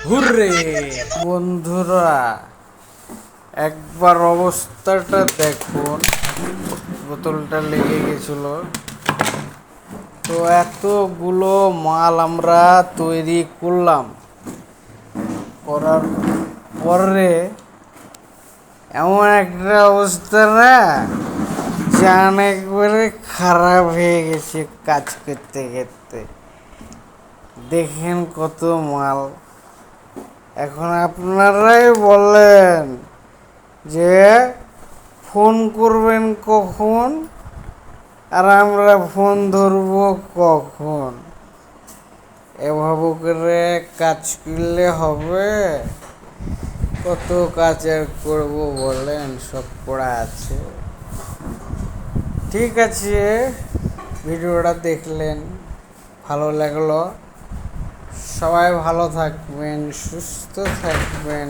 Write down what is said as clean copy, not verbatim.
Hurray বন্ধুরা, একবার অবস্থাটা দেখুন। বোতলটা লেগে গেছিল, তো এতগুলো মাল আমরা তৈরি করলাম। করার পরে এমন একটা অবস্থা না, জান একবারে খারাপ হয়ে গেছে কাজ করতে করতে। দেখেন কত মাল। এখন আপনারাই বলেন যে ফোন করবেন কখন, আর আমরা ফোন ধরবো কখন? এভাবে করে কাজ করলে হবে? কত কাজ আর করবো বলেন, সব পড়া আছে। ঠিক আছে, ভিডিওটা দেখলেন, ভালো লাগলো। সবাই ভালো থাকবেন, সুস্থ থাকবেন।